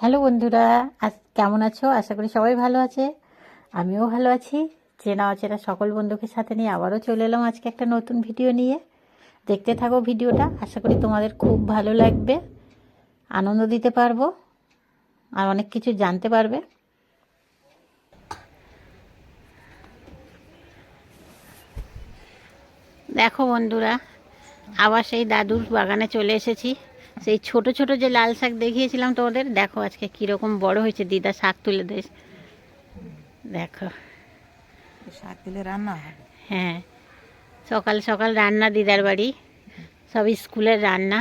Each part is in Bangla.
হ্যালো বন্ধুরা, আজ কেমন আছো? আশা করি সবাই ভালো আছে। আমিও ভালো আছি। চেনা অচেনা সকল বন্ধুকে সাথে নিয়ে আবারও চলে এলাম আজকে একটা নতুন ভিডিও নিয়ে। দেখতে থাকো ভিডিওটা, আশা করি তোমাদের খুব ভালো লাগবে, আনন্দ দিতে পারবো আর অনেক কিছু জানতে পারবে। দেখো বন্ধুরা, আবার সেই দাদুর বাগানে চলে এসেছি। সেই ছোট ছোট যে লাল শাক দেখিয়েছিলাম তোমাদের, দেখো আজকে কীরকম বড় হয়েছে। দিদা শাক তুলে দেয়, দেখো শাক দিলে রান্না হবে। হ্যাঁ, সকাল সকাল রান্না দিদার বাড়ি, সব স্কুলের রান্না।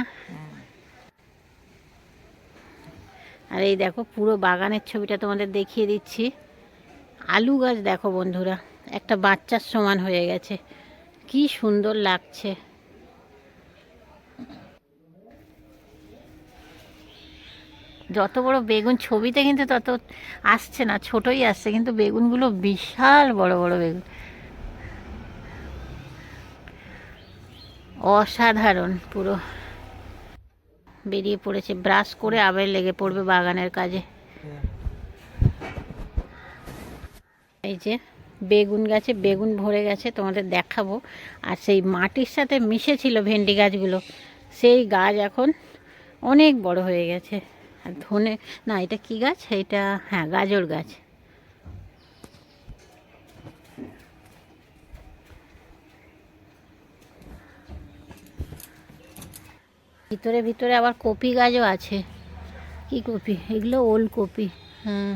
আর এই দেখো পুরো বাগানের ছবিটা তোমাদের দেখিয়ে দিচ্ছি। আলু গাছ দেখো বন্ধুরা, একটা বাচ্চার সমান হয়ে গেছে, কি সুন্দর লাগছে। যত বড় বেগুন ছবিতে কিন্তু তত আসছে না, ছোটই আসছে, কিন্তু বেগুনগুলো বিশাল বড় বড় বেগুন, অসাধারণ। পুরো বেরিয়ে পড়েছে, ব্রাশ করে আবার লেগে পড়বে বাগানের কাজে। এই যে বেগুন গাছে বেগুন ভরে গেছে, তোমাদের দেখাবো। আর সেই মাটির সাথে মিশে ছিল ভেন্ডি গাছগুলো, সেই গাছ এখন অনেক বড় হয়ে গেছে। আর ধনে না, এটা কি গাছ? এটা হ্যাঁ, গাজর গাছ। ভিতরে ভিতরে আবার কপি গাছও আছে। কি কপি এগুলো? ওলকপি। হ্যাঁ,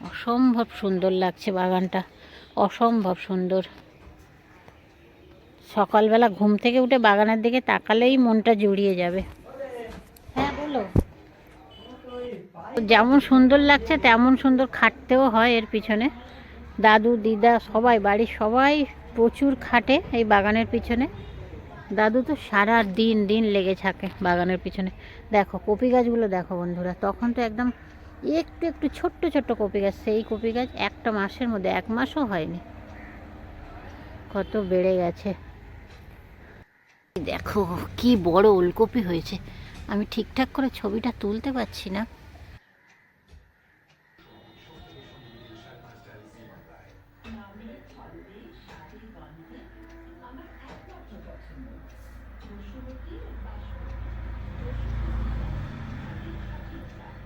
অসম্ভব সুন্দর লাগছে বাগানটা, অসম্ভব সুন্দর। সকালবেলা ঘুম থেকে উঠে বাগানের দিকে তাকালেই মনটা জুড়িয়ে যাবে। হ্যাঁ বলো। যেমন সুন্দর লাগছে তেমন সুন্দর খাটতেও হয় এর পিছনে। দাদু দিদা সবাই, বাড়ির সবাই প্রচুর খাটে এই বাগানের পিছনে। দাদু তো সারা দিন দিন লেগে থাকে বাগানের পিছনে। দেখো কপি গাছগুলো দেখো বন্ধুরা, তখন তো একদম একটু একটু ছোট্ট ছোট্ট কপি গাছ, সেই কপি গাছ একটা মাসের মধ্যে, 1 মাসও হয়নি, কত বেড়ে গেছে। দেখো কি বড় ওলকপি হয়েছে, আমি ঠিকঠাক করে ছবিটা তুলতে পারছি না।